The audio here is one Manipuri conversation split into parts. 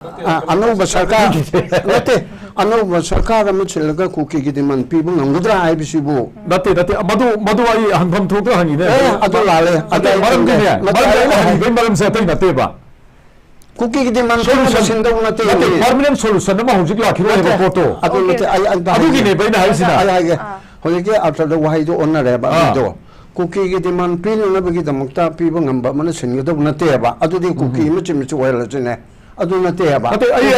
अनौब सरकार नते अनौब सरकार अम छिलगा कुकी की डिमांड पीबु नंगदरा आइबिसिबु नते नते मधु आई हंगम थोक हंगिने अदो लाले अदे मरम दिने मरम मरम से तई नते बा कुकी की डिमांड सोल्यूशन दो नते परमानेंट सोल्यूशन मा हुजिक लाखिरो है फोटो अदो नते अदु की ने बैना हाइसिना आगे होलिके आफ्टर द वाई दो ओनर है बा दो कुकी की डिमांड पीन नबगी दमक्ता पीबु ngamba मन सिनगदो नते बा अदुदि कुकी मचिम चोयल जने अदु नते बा नते आई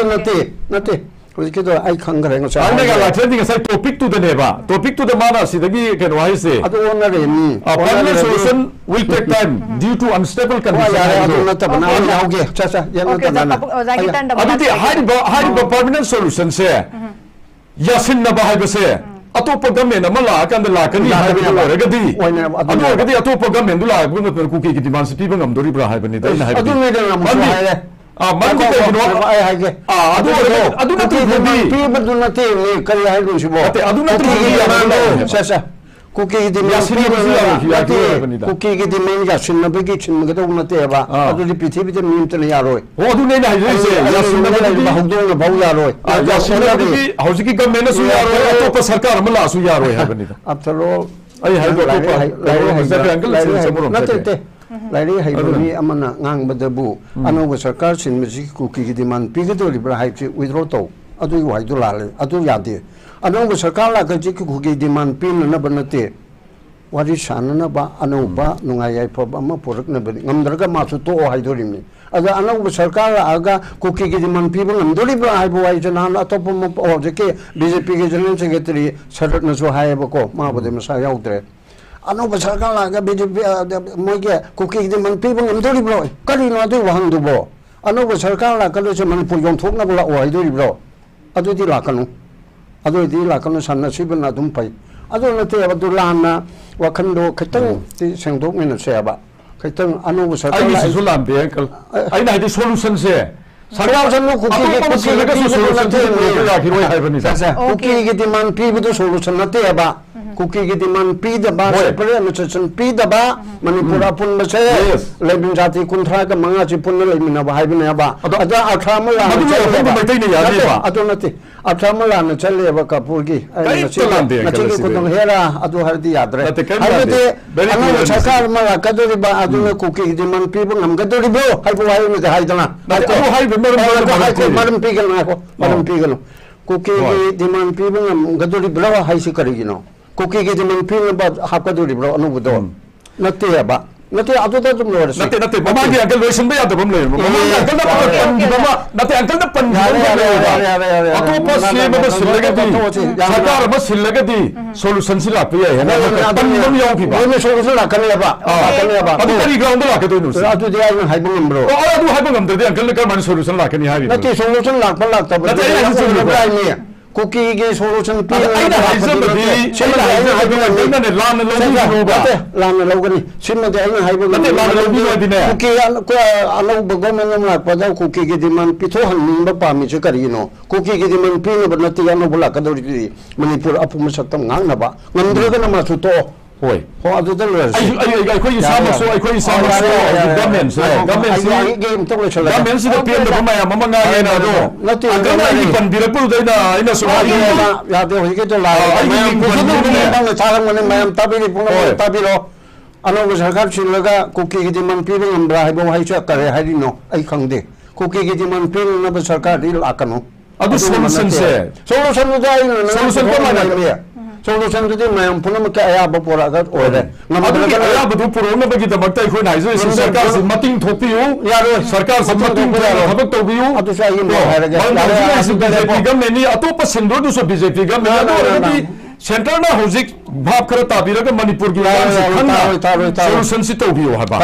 नते नते होलिके आई खंगरे ngसा आई नेगा लाथेंदी ngसा टॉपिक टू द नेबा टॉपिक टू द माना सिदगी के वाई से अदु ओनर नि permanent solution will take time due to unstable condition अदु नते बना याओगे चा या नते बना अदुदि हाइब परमानेंट सोल्यूशन से यासिन नबा हाइबसे अतोप गवर्नमेंट अमा लाकंद लाकनी हाइबगदी अदुगदी अतोप गवर्नमेंट लाबुन कुकी की डिमांड पीब ngमदोरिब्रा हाइबनि दैना हाइबनि अदु ने नम हाइले मन को कइनो आई हाइगे अदु नते पीब दु नते ने करि हाइगु सिबो अदु नते चा कुकी की डिमांड कुकी की डिमांड या सिनबगी छिनगदो नते बा अदुदि पृथ्वी ते मीम तने यारोय ओ अदु ने हाइजे या सिनबगी बहुदो बहु यारोय या सिनबगी हौजिकी गवर्नमेंट सु यारोय अतोप सरकार अमा लासु यारोय हाइबनि after all I हाइगो Atop नते लाइरी हाइबनि Amna ngang बदबु अनौब सरकार सिनमजि कुकी की डिमांड पिगदोरिब्रा हाइबि विथड्रॉ तो अदु वाइदो लाले अदु यादे अनौब सरकार ला गजि कुकी डिमांड पिन न बनते वारी सानना बा अनौबा नुंगाय याइफब अमा पोरकनबनि ngमदरगा मासु तो हाइदोरिमि अदा अनौब सरकार आगा कुकी की डिमांड पिब ngमदोरिब्रा हाइबो वाइ जना अतोप म ओजके बीजेपी के जनरल सेक्रेटरी शरद नसो हाइबको माबदे मसा याउद्रे अनौब सरकार लागा बीजेपी मोगे कुकी की डिमांड पिब ngमदोरिब्रो करिनो अदु वहंदुबो अनौब सरकार ला कलोसे मनपुर योंथोकनबो ला ओहाइदोरिब्रो अदुदि लाकनु अदुदि लाकनु सन्ना सिबना दुम पै अदु नते अदु लाना वखंदो खतंग ति सेंदोकमिन सेबा खतंग अनौब सरकार आई सुलाम बे अंकल आई ना दि सोल्यूशन से सरकार जन्नो कुकी के सोल्यूशन थे लाखिरोय हाइबनि कुकी की डिमांड पीबदो सोल्यूशन नते बा कुकी की डिमांड पीदबा सेपरेट एडमिनिस्ट्रेशन पीदबा मणिपुर अपुन बसे लेबिन जाति कुंथ्रा का मंगा छि पुन लेमिना बा हाइबने बा अदा अठामला अदो नते अठामला न चले बा कपूर की नचे कुतम हेरा अदो हरदी यादरे हाइबते अनौब सरकार मला कदोरि बा अदो कुकी की डिमांड पीब ngमगदोरि बो हाइबो हाइबने हाइदना अदो हाइब मरम पीगल ना को मरम पीगल कुकी की डिमांड पीब ngमगदोरि ब्रो हाइसि करिगिनो कुकी की डिमांड पीब हापकदोरिब्रो अनुभवदो नते बा नते अदुदा तुम लोर नते नते ममा की अंकल लोशन बे याद बम ले ममा अंकल दा पंगिबा नते अंकल दा पंगिबा अतोप सेब बस सिलगदी सरकार बस सिलगदी सोल्यूशन सिला पे है ना पंगिबम याव की बा ओने सोल्यूशन लाकने बा अदु करी ग्राउंड लाके नु अदु दे आइ हाइबम ब्रो अदु हाइबम गम दे अंकल का मन सोल्यूशन लाके नि हाबि नते सोल्यूशन लाक लाक तब नते कुकी के सोल्यूशन पी लान लौगनी सिमदे आइना हाइबो कुकी अनौब गवर्नमेंट लापदा कुकी के डिमांड पिथो हननिंबा पामी छ करिनो कुकी के डिमांड पीनब नति अनौब लाकदोरि मणिपुर अपुम सत्तम ngangnaba ngamद्रगना मासु तो होय हो अदुदा लोर आई कोई सामसो आई कोई सामसो गवर्नमेंट से गेम तो ले चला गवर्नमेंट से पेन दो माया ममंगा ये ना दो नति अंकल आई पंदिरपुर दैना आइना सुमाई यादे होइके तो ला मैं चारंग मने मैं ताबिरि पुनो ताबिरो अनौब सरकार छिलगा कुकी की डिमांड पीब ngambra हाइबो हाइचो करे हाइरिनो आई खंगदे कुकी की डिमांड पीब नब सरकार रि लाकनो अदु सोल्यूशन से सोल्यूशन दो आई सोल्यूशन को माने सोल्यूशन तो मैं पुनः के अयाब पोरागा ओरे नमदरगा अयाब दु पुरोन बगी दमक्ता इखोय नाइजो सरकार से मतिंग थोपियो यारो सरकार से मतिंग थोपियो हबक तोबियो अदु से आई हायरगा गवर्नमेंट नि अतोप सिंदो दुसो बीजेपी गवर्नमेंट अदु सेंटर ना हौजिक भाव खर ताबिरगा मणिपुर की सोल्यूशन से तोबियो हबा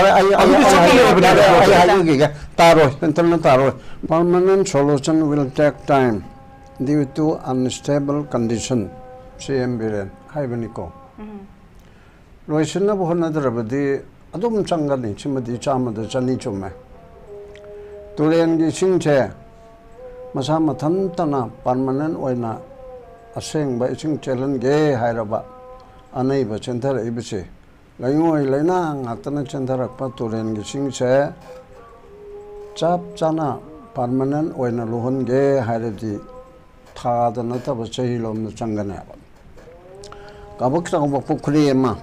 तारो सेंटर ना तारो permanent solution will take time due to unstable condition CM Biren हाइबनिको लोइसन होनद्रबदि अदुम चंगनि सिमदि चामद चनी चुमे तुरेन गी सिंचे मसा मथंतना परमानेंट ओइना असेंग बा सिंग चलन गे हाइरबा अनैब चेंथर इबसे लाइङोय लाइना ngakतना चेंथरक पा तुरेन गी सिंचे चाप चाना permanent oina luhon ge hairadi thada nataba chahi lomna changane ba kabak sa ba pukri ma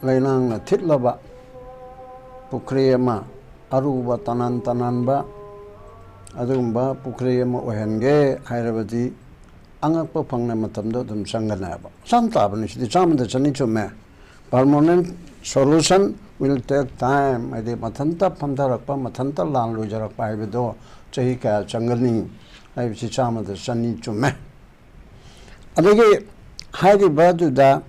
lainang na thitlaba pukri ma aruba tanan ba adumba pukri ma ohenge hairabadi angakpa phangna matamdo dum changane ba santa bani sidi chamda chani chume permanent solution will take time ade mathanta phamdarakpa mathanta lan lujarakpa haibedo chahi ka changani haibisi chamada chani chume adege hairi baduda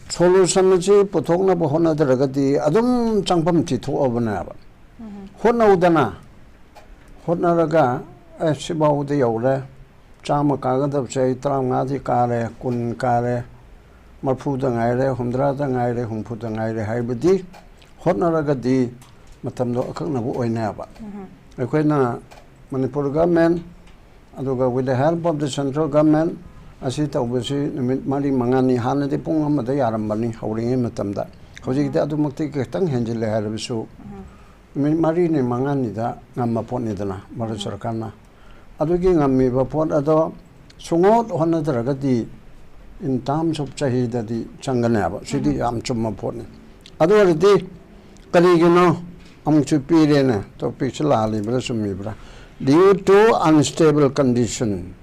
solution ji puthokna bo hona daragadi adum changpam ti thoabana ba hona udana hona raga sibaude yaure chama kaga dab chai tranga di kare kun kare marfu da ngaire humdra da ngaire humfu da ngaire haibadi hona raga di matamdo akakna bo oina ba akoina manipur government aduga with the help of the central government asi tawbasi numit mari mangani hanadi pung amada yarambani hauringi matamda hojikte adumakti ketang henjile harabisu numit mari ne mangani da ngamma ponni dana mara sarkarna adugi ngammi ba pon ado sungot honadragadi in terms of chahidadi changane ba sidi am chumma ponni adu ardi kaligino am chupirene topic chalali bra summi bra due to unstable condition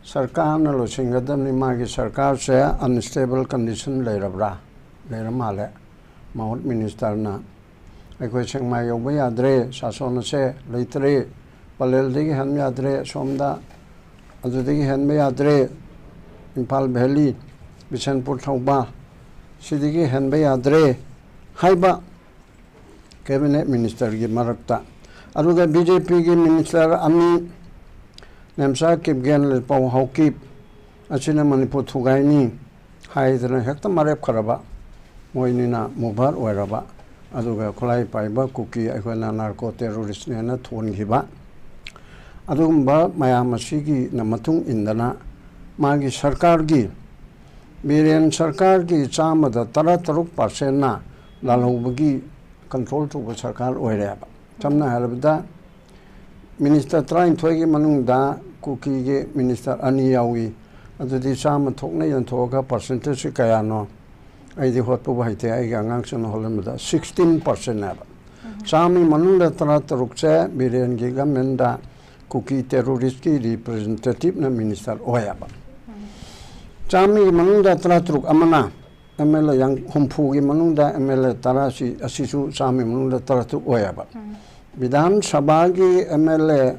sarkar na lo singadam ni magi sarkar se unstable condition leirabra leiramale maut minister na ekoi sengmai yoba yadre sasona se leitre palel digi han yadre somda adudigi han yadre Impal Valley Bishanpur Thauba sidigi han yadre haiba cabinet minister gi marakta aruga BJP gi minister ami namsa kipgen le pau haukip achina manipur thugaini haidra hekta marep kharaba moinina mubar oiraba aduga khulai paiba kuki akhona narco terrorist ne na thon giba adugumba mayamasi na matung indana magi sarkar gi biren sarkar gi chamada 33% na lalhobagi control to sarkar oiraba chamna halabda minister train thoigi manungda kuki ge minister ani yawi adudi chama thokna yan thoga percentage kayano aidi hotpu baite ai gang chon holamda 16% aba chami manungda taratrukche biren gi gamenda kuki terrorist ki representative na minister oyaba chami manungda taratruk amana MLA yang humpu gi manungda MLA tarasi asisu chami manungda taratruk oyaba Vidhan Sabha gi MLA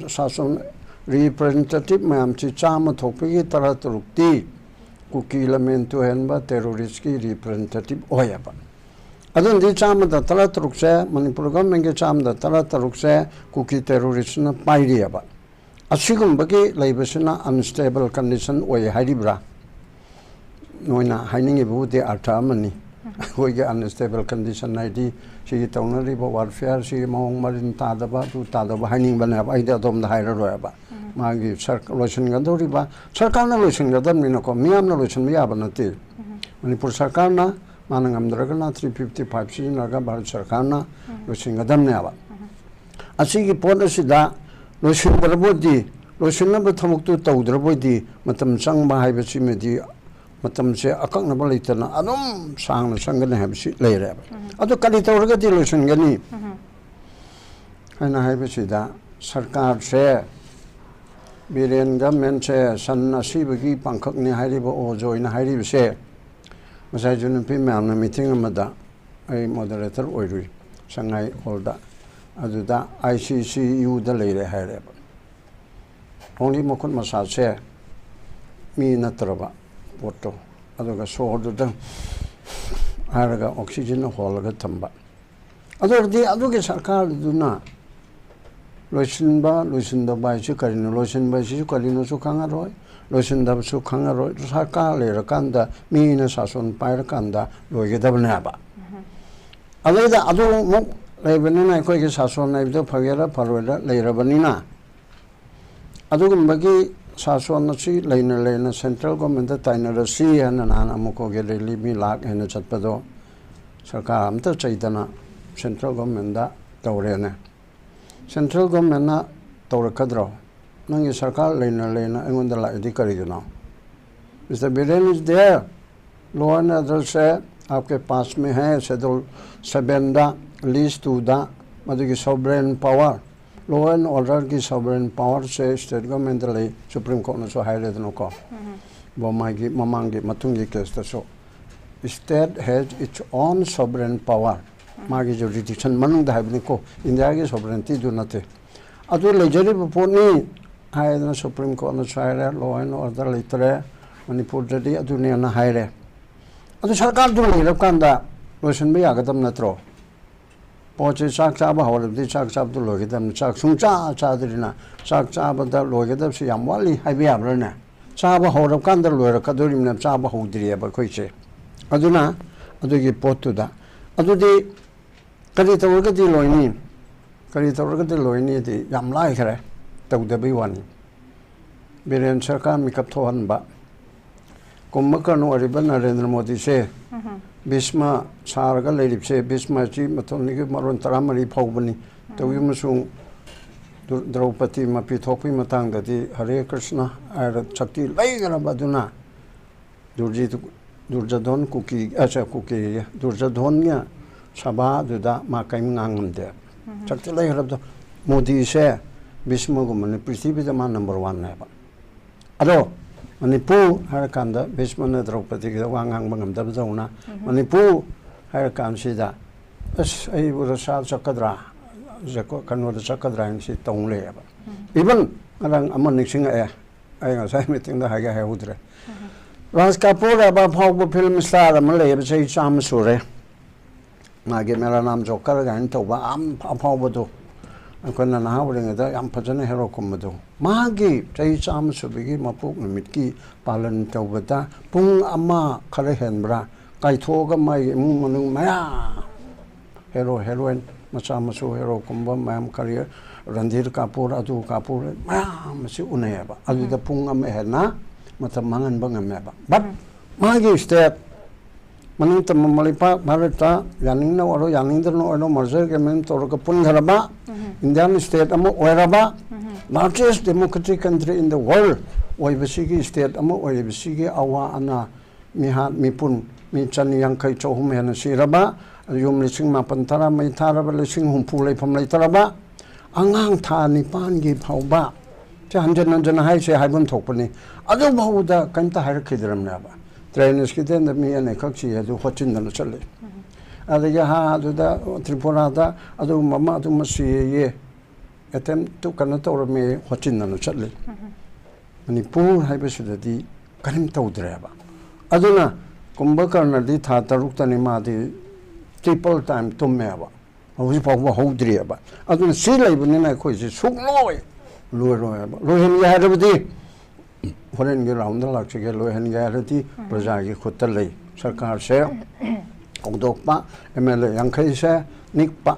sason representative mayam chi chama thokpi gi taratrukti kuki lamento henba terrorist ki representative oyaba adun di chama da taratrukse manipur government ge chama da taratrukse kuki terrorist na pairiaba asigum bagi laibasina unstable condition oy haribra noina hainingi bude arthamani hoige unstable condition naidi si tawnari ba warfare si mong marin tadaba tu tadaba haining bana ba ida dom da haira roya magi sarkar lotion gadori ba sarkar na lotion gadam ni ko miam na lotion mi aba nati manipur sarkar na manangam dragana 355 si naga bharat sarkar na lotion gadam ne aba asigi policy da lotion barabodi lotion na ba thamuk tu tawdrabodi matam chang ba haiba si medi matam se akakna ba leitana adum sangna sangana habsi leire adu kali tawrga di lotion gani ana haiba si da sarkar se biren government se san asibagi pangkhak ni hairiba ojoina hairiba se masai junun pi mamna meeting amada ai moderator oirui sangai holda aduda ICCU da leire haireba only mokon masa se mi natraba poto aduga sohdu da haraga oxygen holaga tamba adurdi aduge sarkar duna loisinda bai chu karino loisin bai chu karino chu khangaroi loisinda chu khangaroi sarkar lera kanda mina sason paira kanda loige dabna ba alida adu mok leibenina koi ge sason nai do phagera pharwela leirabanina adugumagi sason chi leina central government da taina rasi ana nana moko ge reli mi lak ena chatpado sarkar amta chaitana central government da tawrene central government na tawrakadro nangi sarkar leina engonda la edi karigino Mr. Biren is there law and order se आपके पास में है शेड्यूल 7 दा लिस्ट 2 दा मधुकी sovereign power law and order की sovereign power से state government ले supreme court ने सो हाईलाइट न को वो मागी ममांगी मतुंगी केस तो सो state has its own sovereign power मागी jurisdiction मनुंग दा है को इंडिया की sovereignty जो नते अतो लेजरी बपोनी हाई ना supreme court ने सो हाईलाइट law and order लेतरे मणिपुर जदी अतो ने ना हाईलाइट अतो सरकार जो लेरब कांदा लोशन बे यागदम नत्रो पोचे चाक चाबा हौलबदि चाक चाब तो लोगेदम चाक सुंचा चादरिना चाक चाबदा लोगेदब से याम वाली हाइबे याब्रने चाबा हौरब कांदा लोयर कदोरिमना चाबा हौद्रियबा खोइसे अदुना अदुगी पोतुदा अदुदि करि तवरगदि लोइनी दि याम लाई खरे तौदबि वानी बिरेन सरकार मिकप थोहनबा कुंभकर्ण ओरिबन नरेंद्र मोदी से भीष्म सारगा लेरिब से भीष्म जी मथोनी के मरोन तरामरी फाउबनी तवी मसुं द्रौपदी मपी थोपी मतांग ददि हरे कृष्ण आर शक्ति लैगरबदुना दुर्जधन कुकी अच्छा कुकी दुर्जधन nya सभा दुदा मा काइम ngangamde शक्ति लैगरबद मोदी से भीष्म गुमने पृथ्वी द मा नंबर 1 है अदो मणिपुर हर कांदा भीष्मन द्रौपदी के वांगांग बंगमदब जौना मणिपुर हर कांसिदा अस आई बुरसा चकद्रा जको कनोद चकद्रा से तौले इवन अरंग अमन निसिंग ए आई ngasa मीटिंग दा हागे है उदरे राज कपूर अब फाउब फिल्म स्टार अमन ले बसे चाम सुरे मागे मेरा नाम जोकर गाइन तौबा आम फाउब दो अखना नावरिंगदा याम फजन हेरो कुमदो मागी चई चाम सुबिगी मपुक निमित की पालन तौबदा पुंग अमा खरे हेनब्रा काइथोगा माई मनु मया हेरो हेरोइन मचा मसु हेरो कुंब मैम करियर रणधीर कपूर अदु कपूर मया मसि उनेबा अदुदा पुंग अमा हेना मतम मंगन बंगमेबा बट मागी स्टेप मनु तम मलिपा भारत यानिंग न ओरो यानिंग दर न ओरो मर्जर के मेन तोरक पुनधरबा इंडियन स्टेट अमो ओरबा largest democratic country in the world ओइबसिगी स्टेट अमो ओइबसिगी अवा अना मिहात मिपुन मि चन यांखै चौहुम हेन सिरबा युम लिसिंग मापन तरा मै थारबा लिसिंग हुमफु लेफम लेतरबा अंगांग था निपान गी फाउबा चाहंजन जन हाय से हाइबम थोकपनि अदु बहुदा कंता हारखिदरमनाबा ट्रेनस की देन मी अने खक्षी अदु होचिन चले अदु हा अदुदा त्रिपुरादा अदु ममा अदु मसी ये attempt to cannot or me watching on Charlie. Manipur Hibisidi Karim Taudraba. Aduna Kumbakarna di Tata Ruktanima di triple time to Meva. I was over Hodriaba. Aduna see Labanina quiz is so low. Lohan Yaradi. Foreign around the Luxury Lohan Yaradi, Brazagi Kotale, Sarkar Share, Ogdokpa, MLA Yankasa, Nikpa,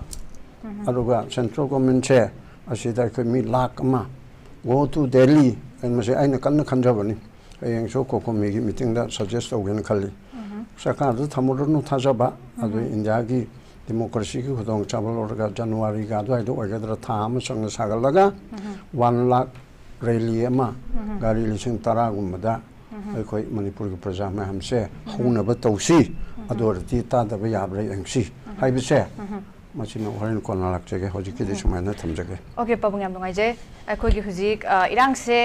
Aruga, Central Government Chair. असीदा कोई मी लाख अमा गो टू दिल्ली मसे आइना कन्न खंजबनी अयंग सो को मेगी मीटिंग दा सजेस्ट होगन खली सरकार द थमरनु थाजबा अदु इंडिया की डेमोक्रेसी की खुदोंग चाबल ओरगा जनवरी का दो ओगदरा था हम संग सागलगा 1 लाख रैली अमा गाड़ी लिसिंग तरा गुमदा अखोय मणिपुर की प्रजा में हमसे होनब तौसी अदोरती तादब याब्रे अंसी हाइबसे मचिनो हरन कोना लाक्चगे होजिकि दिसुमाना थमजगे ओके पबंग याम नुंगाइजे अखोगी हुजिक इरांग से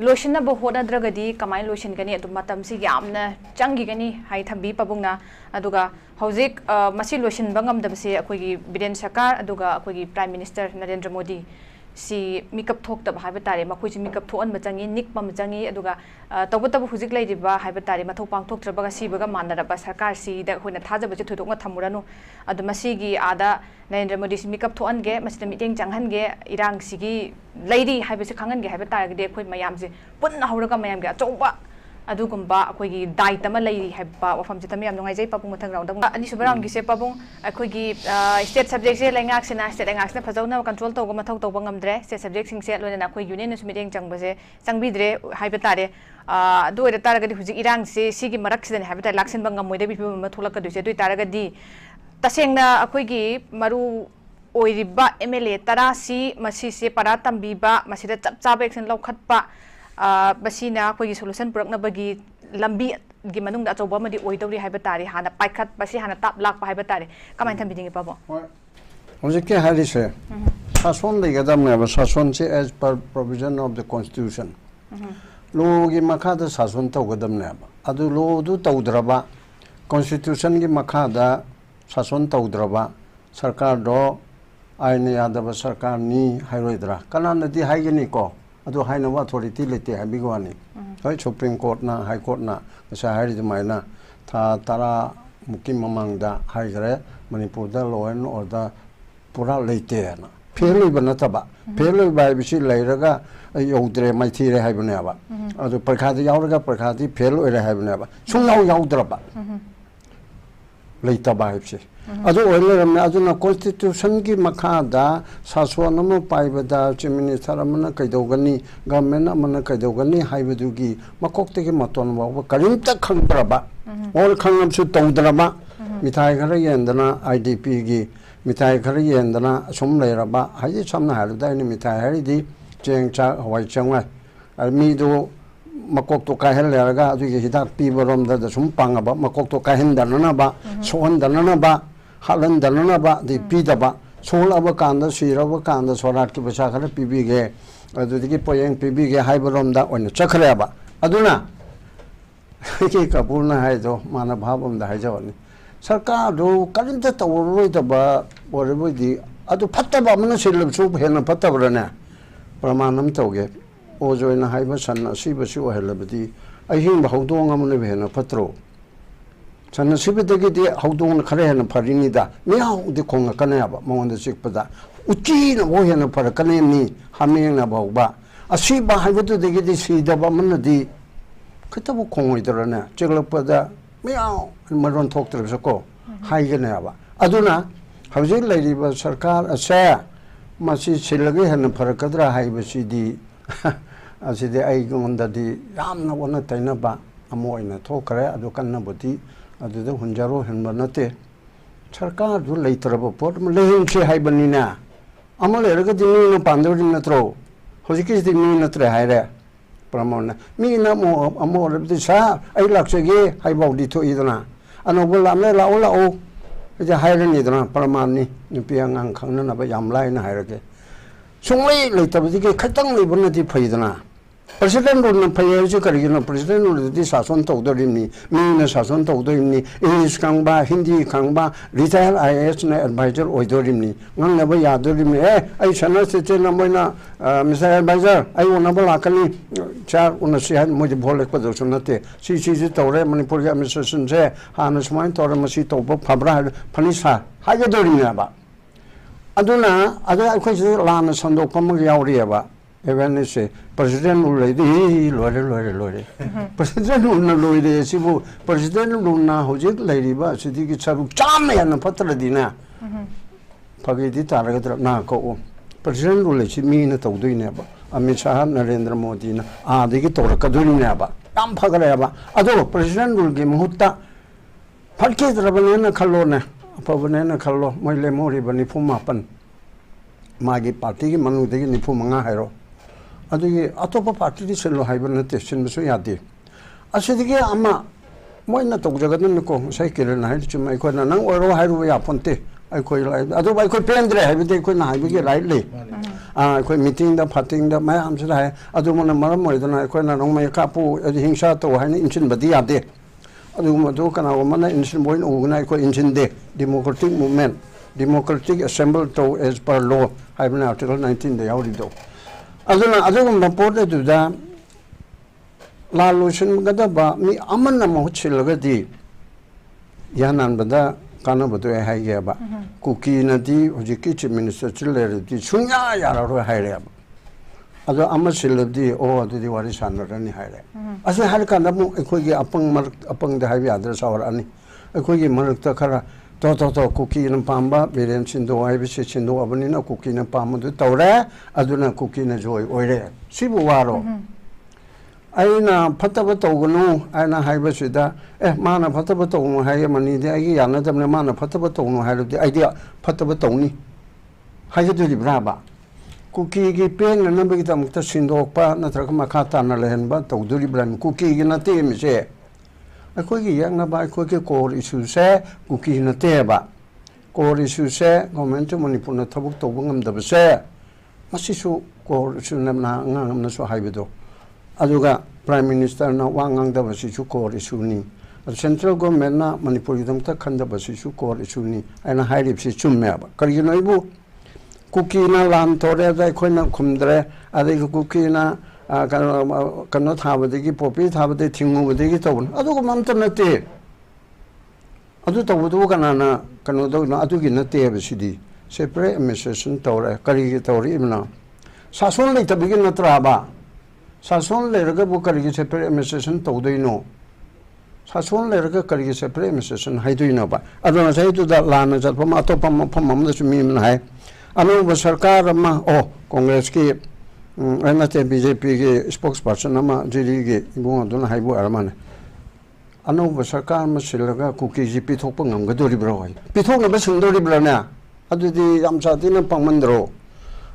लोशन न बहोदा द्रगदी कमाई लोशन गनी अदु मतम सि यामना चंगी गनी हाई थबी पबंगना अदुगा होजिक मसि लोशन बंगम दबसे अखोगी बिरेन सरकार अदुगा अखोगी प्राइम मिनिस्टर नरेंद्र मोदी सी मिकअप थोक तब हाइबे तारे मखोइ सी मिकअप थोन बचंगी निक पम चंगी अदुगा तब तब हुजिक लेदिबा हाइबे तारे मथौ पांगथोक त्रबगा सीबगा मानरबा सरकार सी द होइना थाजबजे थोदोंगा थमुरानु अदु मसीगी आदा नरेंद्र मोदी सी मिकअप थोनगे मसिद मीटिंग चांगहनगे इरांग सिगी लेदी हाइबे से खांगनगे हाइबे तारगदे अखोइ मयामसे पुन्ना हौरगा मयामगे अचौबा अदुगुम्बा अखोइगी दाइट अमा लैरी हाइबा वफम जितम याम नुंगाइजै पबुंग मथंग राउंड अनि सुबराउंड गिसे पबुंग अखोइगी स्टेट सब्जेक्ट से लैंगाक सेना स्टेट लैंगाक से फजौना कंट्रोल तौग मथौ तौब ngамद्रे स्टेट सब्जेक्ट सिंग से लोना अखोइ यूनियन सुमिटिंग चंगबसे चंगबिद्रे हाइबे तारे अदु ओरे तारगदि हुजि इरांग से सिगी मरक सिदन हाइबे तारे लाक्सिन बंगम मोइदे बिफु म थोलक दुसे दुइ तारगदि तसेंगना अखोइगी मरु ꯑꯣꯏꯔꯤꯕ MLA ꯇꯔꯥꯁꯤ ꯃꯁꯤꯁꯦ ꯄꯔꯥ ꯇꯝꯕꯤꯕ ꯃꯁꯤꯗ ꯆꯞ ꯆꯥꯕ ꯑꯦꯛꯁꯟ ꯂꯧꯈꯠꯄ ꯃꯁꯤꯅ ꯑꯩꯈꯣꯏꯒꯤ ꯁꯣꯂꯨꯁꯟ ꯄꯨꯔꯛꯅꯕꯒꯤ ꯂꯝꯕꯤꯒꯤ ꯃꯅꯨꯡꯗ ꯑꯆꯧꯕ ꯑꯃꯗꯤ ꯑꯣꯏꯗꯧꯔꯤ ꯍꯥꯏꯕ ꯇꯥꯔꯦ ꯍꯥꯟꯅ ꯄꯥꯏꯈꯠꯄꯁꯤ ꯍꯥꯟꯅ ꯇꯥꯞ ꯂꯥꯛꯄ ꯍꯥꯏꯕ ꯇꯥꯔꯦ ꯀꯃꯥꯏꯅ ꯊꯝꯕꯤꯅꯤꯡꯉꯤ ꯄꯥꯕꯣ ꯍꯧꯖꯤꯛꯀꯤ ꯍꯥꯏꯔꯤꯁꯦ ꯁꯥꯁꯣꯟ ꯂꯩꯒꯗꯕꯅꯦꯕ ꯁꯥꯁꯣꯟꯁꯦ as per provision of the constitution ꯂꯣꯒꯤ ꯃꯈꯥꯗ ꯁꯥꯁꯣꯟ ꯇꯧꯒꯗꯕꯅꯦꯕ ꯑꯗꯨ ꯂꯣꯗꯨ ꯇꯧꯗ꯭ꯔꯕ ꯀꯣꯟꯁꯇꯤꯇ꯭ꯌꯨꯁꯟꯒꯤ ꯃꯈꯥꯗ ꯁꯥꯁꯣꯟ ꯇꯧꯗ꯭ꯔꯕ ꯁꯔꯀꯥꯔꯗꯣ ꯑꯥꯏꯟꯅ ꯌꯥꯗꯕ ꯁꯔꯀꯥꯔꯅꯤ ꯍꯥꯏꯔꯣꯏꯗ꯭ꯔꯥ ꯀꯅꯥꯅꯗꯤ ꯍꯥꯏꯒꯅꯤꯀꯣ ꯑꯗꯨ ꯍꯥꯏꯅꯕ ꯑꯣꯊꯣꯔꯤꯇꯤ ꯂꯩꯇꯦ ꯍꯥꯏꯕꯒꯤ ꯋꯥꯅꯤ ꯍꯣꯏ ꯁꯨꯄ꯭ꯔꯤꯝ ꯀꯣꯔꯠꯅ ꯍꯥꯏ ꯀꯣꯔꯠꯅ ꯉꯁꯥꯏ ꯍꯥꯏꯔꯤꯗꯨꯃꯥꯏꯅ ꯊꯥ 10ꯃꯨꯛꯀꯤ ꯃꯃꯥꯡꯗ ꯍꯥꯏꯈ꯭ꯔꯦ ꯃꯅꯤꯄꯨꯔꯗ ꯂꯣ ꯑꯦꯟ ꯑꯣꯔꯗꯔ ꯄꯨꯔꯥ ꯂꯩꯇꯦꯅ ꯐꯦꯜ ꯑꯣꯏꯕ ꯅꯠꯇꯕ ꯐꯦꯜ ꯑꯣꯏꯕ ꯍꯥꯏꯕꯁꯤ ꯂꯩꯔꯒ ꯌꯧꯗ꯭ꯔꯦ ꯃꯥꯏꯊꯤꯔꯦ ꯍꯥꯏꯕꯅꯦꯕ ꯑꯗꯨ ꯄꯔꯤꯈꯥꯗ ꯌꯥꯎꯔꯒ ꯄꯔꯤꯈꯥꯗꯤ ꯐꯦꯜ ꯑꯣꯏꯔꯦ ꯍꯥꯏꯕꯅꯦꯕ ꯁꯨꯡꯌꯥꯎ ꯌꯥꯎꯗ꯭ꯔꯕ ꯂꯩꯇꯕ ꯍꯥꯏꯕꯁꯦ ꯑꯗꯨ ꯑꯣꯏ ꯂꯩꯔꯝꯃꯦ ꯑꯗꯨꯅ ꯀꯣꯟꯁꯇꯤꯇ꯭ꯌꯨꯁꯟꯒꯤ ꯃꯈꯥꯗ ꯁꯥꯁꯣꯟ ꯑꯃ ꯄꯥꯏꯕꯗ ꯆꯤꯐ ꯃꯤꯅꯤꯁꯇꯔ ꯑꯃꯅ ꯀꯩꯗꯧꯒꯅꯤ ꯒꯚꯔꯟꯃꯦꯟ ꯑꯃꯅ ꯀꯩꯗꯧꯒꯅꯤ ꯍꯥꯏꯕꯗꯨꯒꯤ ꯃꯀꯣꯛꯇꯒꯤ ꯃꯇꯣꯟ ꯐꯥꯎꯕ ꯀꯔꯤꯝꯇ ꯈꯪꯗ꯭ꯔꯕ ꯑꯣꯔ ꯈꯪꯂꯕꯁꯨ ꯇꯧꯗ꯭ꯔꯕ ꯃꯤꯊꯥꯏ ꯈꯔ ꯌꯦꯟꯗꯅ IDPꯒꯤ ꯃꯤꯊꯥꯏ ꯈꯔ ꯌꯦꯟꯗꯅ ꯑꯁꯨꯝ ꯂꯩꯔꯕ ꯍꯥꯏꯗꯤ ꯁꯝꯅ ꯍꯥꯏꯔꯕꯗ ꯑꯩꯅ ꯃꯤꯊꯥꯏ ꯍꯥꯏꯔꯤꯗꯤ ꯆꯦꯡ ꯆꯥꯛ ꯍꯋꯥꯏ ꯆꯦꯡꯋꯥꯏ ꯃꯤꯗꯨ ꯃꯀꯣꯛꯇꯣ ꯀꯥꯏꯍꯜꯂꯦꯔꯒ ꯑꯗꯨꯒꯤ ꯍꯤꯗꯥꯛ ꯄꯤꯕꯔꯣꯝꯗ ꯁꯨꯝ ꯄꯥꯡꯉꯕ ꯃꯀꯣꯛꯇꯣ ꯀꯥꯏꯍꯟꯗꯅꯅꯕ ꯁꯣꯛꯍꯟꯗꯅꯅꯕ ꯍꯥꯠꯍꯟꯗꯅꯅꯕ ꯑꯗꯩ ꯄꯤꯗꯕ ꯁꯣꯛꯂꯛꯑꯕ ꯀꯥꯟꯗ ꯁꯤꯔꯕ ꯀꯥꯟꯗ ꯁꯣꯔꯥꯠꯀꯤ ꯄꯩꯁꯥ ꯈꯔ ꯄꯤꯕꯤꯒꯦ ꯑꯗꯨꯗꯒꯤ ꯄꯣꯌꯦꯡ ꯄꯤꯕꯤꯒꯦ ꯍꯥꯏꯕꯔꯣꯝꯗ ꯑꯣꯏꯅ ꯆꯠꯈ꯭ꯔꯦꯕ ꯑꯗꯨꯅ ꯑꯩꯈꯣꯏ ꯀꯄꯨꯔꯅ ꯍꯥꯏꯗꯣ ꯃꯥꯅ ꯚꯥꯕ ꯑꯃꯗ ꯍꯥꯏꯖꯕꯅꯤ ꯁꯔꯀꯥꯔꯗꯨ ꯀꯔꯤꯝꯇ ꯇꯧꯔꯔꯣꯏꯗꯕ ꯑꯣꯏꯔꯕꯣꯏꯗꯤ ꯑꯗꯨ ꯐꯠꯇꯕ ꯑꯃꯅ ꯁꯤꯜꯂꯕꯁꯨ ꯍꯦꯟꯅ ꯐꯠꯇꯕ꯭ꯔꯅꯦ ꯄ꯭ꯔꯃꯥꯟ ꯑꯃ ꯇꯧꯒꯦ ꯑꯣꯖꯣꯏꯅ ꯍꯥꯏꯕ ꯁꯟ ꯑꯁꯤꯕꯁꯤ ꯑꯣꯏꯍꯜꯂꯕꯗꯤ ꯑꯍꯤꯡꯕ ꯍꯧꯗꯣꯡ ꯑꯃꯅꯕꯨ ꯍꯦꯟꯅ ꯐꯠꯇ꯭ꯔꯣ ꯁꯟ ꯑꯁꯤꯕꯗꯒꯤꯗꯤ ꯍꯧꯗꯣꯡꯅ ꯈꯔ ꯍꯦꯟꯅ ꯐꯔꯤꯅꯤꯗ ꯃꯤꯌꯥꯎꯗꯤ ꯈꯣꯡꯂꯛꯀꯅꯦꯕ ꯃꯉꯣꯟꯗ ꯆꯤꯛꯄꯗ ꯎꯆꯤꯅꯐꯥꯎ ꯍꯦꯟꯅ ꯐꯔꯛꯀꯅꯦꯅꯤ ꯍꯥꯃꯦꯡꯅ ꯐꯥꯎꯕ ꯑꯁꯤꯕ ꯍꯥꯏꯕꯗꯨꯗꯒꯤꯗꯤ ꯁꯤꯗꯕ ꯑꯃꯅꯗꯤ ꯈꯤꯇꯕꯨ ꯈꯣꯡꯉꯣꯏꯗ꯭ꯔꯅꯦ ꯆꯤꯛꯂꯛꯄꯗ ꯃꯤꯌꯥꯎ ꯃꯔꯣꯟ ꯊꯣꯛꯇ꯭ꯔꯕꯁꯨꯀꯣ ꯍꯥꯏꯒꯅꯦꯕ ꯑꯗꯨꯅ ꯍꯧꯖꯤꯛ ꯂꯩꯔꯤꯕ ꯁꯔꯀꯥꯔ ꯑꯁꯦ ꯃꯁꯤ ꯁꯤꯜꯂꯒ ꯍꯦꯟꯅ ꯐꯔꯛꯀꯗ꯭ꯔꯥ ꯍꯥꯏꯕꯁꯤꯗꯤ ꯑꯁꯤꯗꯤ ꯑꯩꯉꯣꯟꯗꯗꯤ ꯌꯥꯝꯅ ꯑꯣꯟꯅ ꯇꯩꯅꯕ ꯑꯃ ꯑꯣꯏꯅ ꯊꯣꯛꯈ꯭ꯔꯦ ꯑꯗꯨ ꯀꯟꯅꯕꯨꯗꯤ ꯑꯗꯨꯗ ꯍꯨꯟꯖꯔꯣ ꯍꯦꯟꯕ ꯅꯠꯇꯦ ꯁꯔꯀꯥꯔꯗꯨ ꯂꯩꯇ꯭ꯔꯕ ꯄꯣꯠ ꯑꯃ ꯂꯩꯍꯟꯁꯦ ꯍꯥꯏꯕꯅꯤꯅ ꯑꯃ ꯂꯩꯔꯒꯗꯤ ꯃꯤꯅ ꯄꯥꯟꯗꯧꯔꯤ ꯅꯠꯇ꯭ꯔꯣ ꯍꯧꯖꯤꯛꯀꯤꯁꯤꯗꯤ ꯃꯤ ꯅꯠꯇ꯭ꯔꯦ ꯍꯥꯏꯔꯦ ꯄ꯭ꯔꯃꯣꯟꯅ ꯃꯤꯅ ꯑꯃ ꯑꯣꯏꯔꯕꯗꯤ ꯁꯥꯔ ꯑꯩ ꯂꯥꯛꯆꯒꯦ ꯍꯥꯏꯕꯥꯎꯗꯤ ꯊꯣꯛꯏꯗꯅ ꯑꯅꯧꯕ ꯂꯥꯛꯅ ꯂꯥꯛꯑꯣ ꯂꯥꯛꯑꯣ ꯍꯧꯖꯤꯛ ꯍꯥꯏꯔꯅꯤꯗꯅ ꯄ꯭ꯔꯃꯥꯟꯅꯤ ꯅꯨꯄꯤ ꯑꯉꯥꯡ ꯈꯪꯅꯅꯕ ꯌꯥꯝ ꯂꯥꯏꯅ ꯍꯥꯏꯔꯒꯦ ꯁꯨꯡꯂꯩ ꯂꯩꯇꯕꯗꯒꯤ ꯈꯤꯇꯪ ꯂꯩꯕꯅꯗꯤ ꯐꯩꯗꯅ ꯄ꯭ꯔꯁꯤꯗꯦꯟ ꯔꯨꯜꯅ ꯐꯩ ꯍꯥꯏꯔꯤꯁꯤ ꯀꯔꯤꯒꯤꯅꯣ ꯄ꯭ꯔꯁꯤꯗꯦꯟ ꯔꯨꯜꯗꯗꯤ ꯁꯥꯁꯣꯟ ꯇꯧꯗꯣꯔꯤꯕꯅꯤ ꯃꯤꯅ ꯁꯥꯁꯣꯟ ꯇꯧꯗꯣꯔꯤꯕꯅꯤ ꯏꯪꯂꯤꯁ ꯈꯪꯕ ꯍꯤꯟꯗꯤ ꯈꯪꯕ ꯔꯤꯇꯥꯌꯔ IASꯅ ꯑꯦꯗꯚꯥꯏꯖꯔ ꯑꯣꯏꯗꯣꯔꯤꯕꯅꯤ ꯉꯥꯡꯅꯕ ꯌꯥꯗꯣꯔꯤꯕꯅꯤ ꯑꯩ ꯁꯦꯅꯤꯌꯔ ꯁꯤꯇꯤꯖꯦꯟ ꯃꯣꯏꯅ ꯃꯤꯁꯇꯔ ꯑꯦꯗꯚꯥꯏꯖꯔ ꯑꯩ ꯎꯅꯕ ꯂꯥꯛꯀꯅꯤ ꯁꯥꯔ ꯎꯅꯁꯤ ꯍꯥꯏꯅ ꯃꯣꯏꯗꯤ ꯚꯣꯠ ꯂꯦꯞꯀꯗꯕꯁꯨ ꯅꯠꯇꯦ ꯁꯤꯁꯤ ꯇꯧꯔꯦ ꯃꯅꯤꯄꯨꯔꯒꯤ ꯑꯦꯗꯃꯤꯅꯤꯁꯇ꯭ꯔꯦꯁꯟꯁꯦ ꯍꯥꯟꯅ ꯁꯨꯃꯥꯏꯅ ꯇꯧꯔꯦ ꯃꯁꯤ ꯇꯧꯕ ꯐꯕ꯭ꯔꯥ ꯍꯥꯏꯕ ꯐꯅꯤ ꯁꯥꯔ ꯍꯥꯏꯒꯗꯣꯔꯤꯅꯦꯕ ꯑꯗꯨꯅ ꯑꯗ ꯑꯩꯈꯣꯏꯁꯤ ꯂꯥꯟꯅ ꯁꯟꯗꯣꯛꯄ ꯑꯃ ꯌꯥꯎꯔꯤꯑꯕ ꯑꯦꯋꯦꯔꯅꯦꯁꯁꯦ ꯄ꯭ꯔꯁꯤꯗꯦꯟ ꯔꯨꯜ ꯂꯩꯗꯤ ꯂꯣꯏꯔꯦ ꯄ꯭ꯔꯁꯤꯗꯦꯟ ꯔꯨꯜꯅ ꯂꯣꯏꯔꯦ ꯑꯁꯤꯕꯨ ꯄ꯭ꯔꯁꯤꯗꯦꯟ ꯔꯨꯜꯅ ꯍꯧꯖꯤꯛ ꯂꯩꯔꯤꯕ ꯑꯁꯤꯗꯒꯤ ꯁꯔꯨꯛ ꯆꯥꯝꯃ ꯍꯦꯟꯅ ꯐꯠꯇ꯭ꯔꯗꯤꯅꯦ ꯐꯒꯤꯗꯤ ꯇꯥꯔꯒꯗ꯭ꯔꯥ ꯅꯥ ꯀꯛꯎ ꯄ꯭ꯔꯁꯤꯗꯦꯟ ꯔꯨꯜ ꯑꯁꯤ ꯃꯤꯅ ꯇꯧꯗꯣꯏꯅꯦꯕ ꯑꯃꯤꯠ ꯁꯥꯍ ꯅꯔꯦꯟꯗ꯭ꯔ ꯃꯣꯗꯤꯅ ꯑꯥꯗꯒꯤ ꯇꯧꯔꯛꯀꯗꯣꯏꯅꯦꯕ ꯌꯥꯝ ꯐꯒꯠꯂꯦꯕ ꯑꯗꯣ ꯄ꯭ꯔꯁꯤꯗꯦꯟ ꯔꯨꯜꯒꯤ ꯃꯍꯨꯠꯇ ꯐꯠꯈꯤꯗ꯭ꯔꯕꯅꯦꯅ ꯈꯜꯂꯣꯅꯦ ꯑꯐꯕꯅꯦꯅ ꯈꯜꯂꯣ ꯃꯣꯏ ꯂꯦꯝꯍꯧꯔꯤꯕ 94 ꯃꯥꯒꯤ ꯄꯥꯔꯇꯤꯒꯤ ꯃꯅꯨꯡꯗꯒꯤ 95 ꯍꯥꯏꯔꯣ ꯑꯗꯨꯒꯤ ꯑꯇꯣꯞꯄ ꯄꯥꯔꯇꯤꯗꯤ ꯁꯤꯜꯂꯣ ꯍꯥꯏꯕ ꯅꯠꯇꯦ ꯁꯤꯟꯕꯁꯨ ꯌꯥꯗꯦ ꯑꯁꯤꯗꯒꯤ ꯑꯃ ꯃꯣꯏꯅ ꯇꯧꯖꯒꯗꯕꯅꯤꯀꯣ ꯉꯁꯥꯏ ꯀꯤꯔꯟ ꯍꯥꯏꯔꯤ ꯆꯨꯝꯃꯦ ꯑꯩꯈꯣꯏꯅ ꯅꯪ ꯑꯣꯏꯔꯣ ꯍꯥꯏꯔꯨꯕ ꯌꯥꯄꯣꯟꯇꯦ ꯑꯩꯈꯣꯏ ꯑꯗꯨꯕꯨ ꯑꯩꯈꯣꯏ ꯄꯦꯟꯗ꯭ꯔꯦ ꯍꯥꯏꯕꯗꯤ ꯑꯩꯈꯣꯏꯅ ꯍꯥꯏꯕꯒꯤ ꯔꯥꯏꯠ ꯂꯩ ꯑꯩꯈꯣꯏ ꯃꯤꯇꯤꯡꯗ ꯐꯥꯇꯤꯡꯗ ꯃꯌꯥꯝꯁꯤꯗ ꯍꯥꯏ ꯑꯗꯨꯃꯅ ꯃꯔꯝ ꯑꯣꯏꯗꯅ ꯑꯩꯈꯣꯏꯅ ꯅꯣꯡꯃꯩ ꯀꯥꯞꯄꯨ ꯍꯤꯡꯁꯥ ꯇꯧ ꯍꯥꯏꯅ ꯏꯟꯁꯤꯟꯕꯗꯤ ꯌꯥꯗꯦ ꯑꯗꯨꯒꯨꯝꯕꯗꯨ ꯀꯅꯥꯒꯨꯝꯕꯅ ꯏꯟꯁꯤꯟꯕ ꯑꯣꯏꯅ ꯎꯕꯅ ꯑꯩꯈꯣꯏ ꯏꯟꯁꯤꯟꯗꯦ ꯗꯦꯃꯣꯀ꯭ꯔꯦꯇꯤꯛ ꯃꯨꯚꯃꯦꯟ ꯗꯦꯃꯣꯀ꯭ꯔꯦꯇꯤꯛ ꯑꯦꯁꯦꯝꯕꯜ ꯇꯧ ꯑꯦꯖ ꯄꯔ ꯂꯣ ꯍꯥꯏꯕꯅ ꯑꯥꯔꯇꯤꯀꯜ 19ꯗ ꯌꯥꯎꯔꯤꯗꯣ ꯑꯗꯨꯅ ꯑꯗꯨꯒꯨꯝꯕ ꯄꯣꯠ ꯑꯗꯨꯗ ꯂꯥꯜ ꯂꯣꯏꯁꯤꯟꯒꯗꯕ ꯃꯤ ꯑꯃꯅ ꯃꯍꯨꯠ ꯁꯤꯜꯂꯒꯗꯤ ꯌꯥꯅꯥꯟꯕꯗ ꯀꯥꯟꯅꯕꯗꯣ ꯑꯩ ꯍꯥꯏꯒꯦꯕ ꯀꯨꯀꯤꯅꯗꯤ ꯍꯧꯖꯤꯛꯀꯤ ꯆꯤꯐ ꯃꯤꯅꯤꯁꯇꯔ ꯂꯩꯔꯗꯤ ꯁꯨꯡꯌꯥ ꯌꯥꯔꯔꯣꯏ ꯍꯥꯏꯔꯦꯕ ꯑꯗꯣ ꯑꯃ ꯁꯤꯜꯂꯕꯗꯤ ꯑꯗꯨꯗꯤ ꯋꯥꯔꯤ ꯁꯥꯟꯅꯔꯅꯤ ꯍꯥꯏꯔꯦ ꯑꯁꯤ ꯍꯥꯏꯔꯀꯥꯟꯗ ꯑꯃꯨꯛ ꯑꯩꯈꯣꯏꯒꯤ ꯑꯄꯪꯗ ꯍꯥꯏꯕ ꯌꯥꯗ꯭ꯔꯥ ꯆꯥꯎꯔꯛꯑꯅꯤ ꯑꯩꯈꯣꯏꯒꯤ ꯃꯔꯛꯇ ꯈꯔ ꯀꯨꯀꯤꯅ ꯄꯥꯝꯕ ꯕꯤꯔꯦꯟ ꯁꯤꯟꯗꯣꯛ ꯍꯥꯏꯕꯁꯤ ꯁꯤꯟꯗꯣꯛꯑꯕꯅꯤꯅ ꯀꯨꯀꯤꯅ ꯄꯥꯝꯕꯗꯨ ꯇꯧꯔꯦ ꯑꯗꯨꯅ ꯀꯨꯀꯤꯅ ꯖꯣꯏ ꯑꯣꯏꯔꯦ ꯁꯤꯕꯨ ꯋꯥꯔꯣ ꯑꯩꯅ ꯐꯠꯇꯕ ꯇꯧꯒꯅꯨ ꯍꯥꯏꯅ ꯍꯥꯏꯕꯁꯤꯗ ꯃꯥꯅ ꯐꯠꯇꯕ ꯇꯧꯒꯅꯨ ꯍꯥꯏꯔꯝꯃꯅꯤꯗꯤ ꯑꯩꯒꯤ ꯌꯥꯅꯗꯕꯅꯤ ꯃꯥꯅ ꯐꯠꯇꯕ ꯇꯧꯒꯅꯨ ꯍꯥꯏꯔꯕꯗꯤ ꯑꯩꯗꯤ ꯐꯠꯇꯕ ꯇꯧꯅꯤ 하이드리브라바 쿠키기 pen 남베기 담부터 신도파 나트라가 마카타나 레헨바 도드리브란 쿠키기 나테미세 아코기 양나바 아코기 core issue세 쿠키 나테바 core issue세 government manipurna thabuk tobungam masisu core issue namna ngamnaso haibedo aduga prime minister na wangang da basisu core issue ni central government na manipur gidam ta khanda basisu core issue ni aina hairip si chumme ba karigino ibu Kukina lan tore da koina kumdre ade kukina kano thabadegi popi thabade thingu badegi tawun adu ko mamta nate adu tawdu kanana kano do na adu gi nate besidi separate administration tawre kari gi tawri imna sason le tabigi natra ba sason le raga bu kari gi separate administration tawdoino sason le raga kari gi separate administration haidoino ba adu na sai tu da lana jat pama to pama pama da sumi imna hai अनु सरकार रमा ओ कांग्रेस की एनते बीजेपी के स्पोक्सपर्सन नमा जिरी के इबुंग दुन हाइबु अरमाने अनु सरकार म सिलगा कुकी जी पिथोक ngमगदोरिब्रो हाय पिथोक न बसंदोरिब्रना अदुदि यामसादिन पंगमंद्रो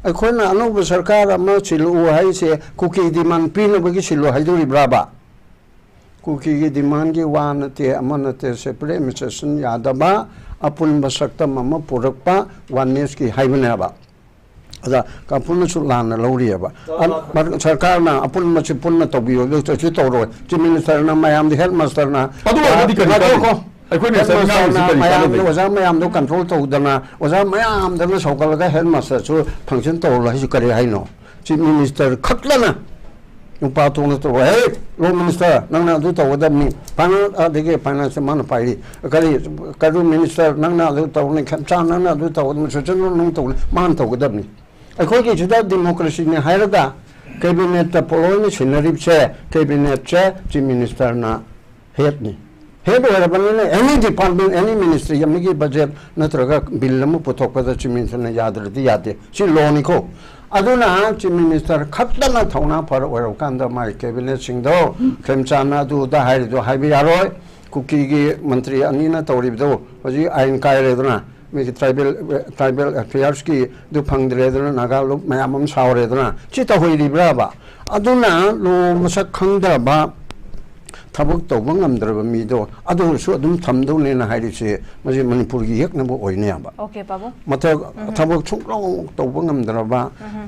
अखोना अनु सरकार रमा सिलु हाय से कुकी डिमांड पिनबगी सिलु हाइदोरिब्राबा कुकी की डिमांड की वानते अमनते सेपरेट मिसेशन यादबा अपुन बसक्ता मम पुरक्पा वानेस की हाइबनेबा अदा कापुन सुलान लौरियबा सरकार ना अपुन मछि पुन्न तोबियो चि तोरो चि मिनिस्टर ना मयाम दि हेल्थ मास्टर ना अदुवादी करि को अखोनि सरकार मयाम ओजा मयाम दो कंट्रोल तौदना ओजा मयाम दना सौकलगा हेल्थ मास्टर सु फंक्शन तौला हिसु करि हाइनो चि मिनिस्टर खटलना नुपा तोंग तो हे लो मिनिस्टर नंगना दु तौदमनि फाइनल अदगे फाइनेंस मान पाइरि करि मिनिस्टर नंगना दु तौनि खमचा नंगना दु तौदम सचन नं तौ मान तौगदमनि अखोगे जुदा डेमोक्रेसी ने हायरगा कैबिनेट पोलोनि सिनरिप से कैबिनेट से चीफ मिनिस्टर ना हेड नि हेड ओरबने एनी डिपार्टमेंट एनी मिनिस्ट्री यमगी बजट नत्रगा बिल लम पुथोकदा चीफ मिनिस्टर ने यादरदि यादे सि लोनिको अदुना चीफ मिनिस्टर खत्तना थौना फर ओरकांदा माय कैबिनेट सिंगदो खेमचाना दुदा हाइदो हाइबि यारोय कुकी की मंत्री अनिना तौरिबदो हजि आइन कायरेदना मेकी ट्राइबल अफेयर्स की दु फंगद्रेदना नागालो मयामम सावरेदना चिता होइरिब्राबा अदुना लो मसक खंगदबा थबक तौब ngamद्रब मीदो अदुसु अदुम थमदौनेना हाइरिसे मजि मणिपुर की हेकनबो ओइनेबा ओके बाबू मत थबक छुंगलो तौब ngamद्रबा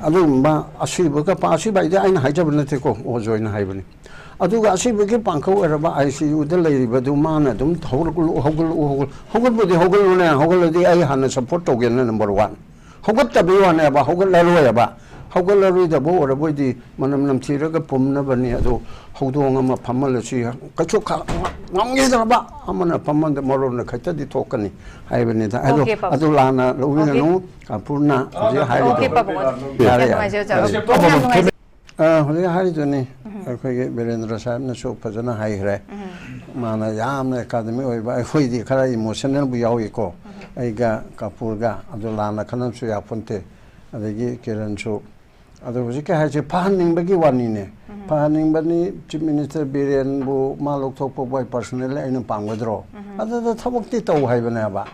अदुमबा असिबका पासि बाइदे आइन हाइजब नथेको ओजोइन हाइबनि अदुगा असिबकी पांखौ एरबा आईसीयू द लेरिबदु माना दुम होगलने होगलदि आई हाना सपोर्ट तोगेन नंबर 1 होगतबि वानेबा होगलरोयबा होगलरोयदबो ओरबोइदि मनम नमथिरगा पुमनबनि अदु हौदोंग अमा फमलसि कछु ngamgedraba amana pamanda morona khaitadi thokani haibani da adu lana lowinu apurna je hairi okay बाबू yare ya होले हारि जने अखोगे बेरेंद्र साहब ने सो फजना हाइग्रे माना यामने एकाडेमी ओइबा अखोइदि खरा इमोशनल बु याउइको आइगा कपूरगा अदुलाना खनम सु याफोनते अदगी केरन सु अदु हुजिके हाइसे फाहनिंबगी वानिने फाहनिंबनि चीफ मिनिस्टर बिरेन बु मालोक थोकपो बय पर्सनल आइनो पांगद्रो अदु थबकति तौ हाइबनेबा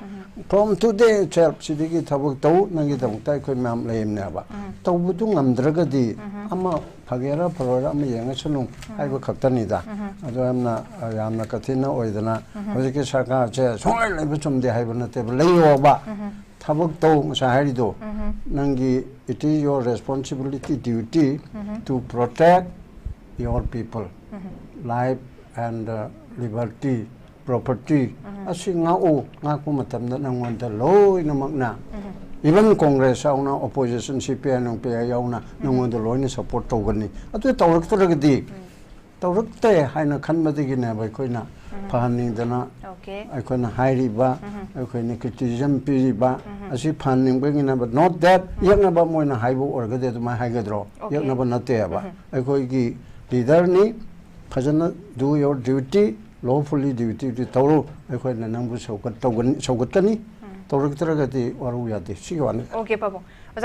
from today chap sidigi thabuk tau nangi tau tai khoi mam leimne ba tau butu ngamdragadi ama phagera phorora ama yenga chunu aiba khaktani da ado yamna kathina oidana hojike sarkar che songai leiba chumde haibana te leiyo ba thabuk tau sa hari do nangi it is your responsibility duty to protect your people life and liberty property asinga o nga ko matam na nangwan da loy na magna even congress auna opposition cpn ng pe yauna nangwan da loy ni support to gani atu tawrak to ragdi tawrak te haina khanmadi gi na bai koina phaning dana okay ai koina hairi ba ai koina criticism pi ba asi phaning ba gi na but not that yakna ba moina haibu orga de ma haigadro yakna ba nate ba ai koi gi leader ni phajana do your duty lawfully duty to tawro akhoi na nangbu saugat tawgan saugatani tawrak taragati waru yade siwan okay babu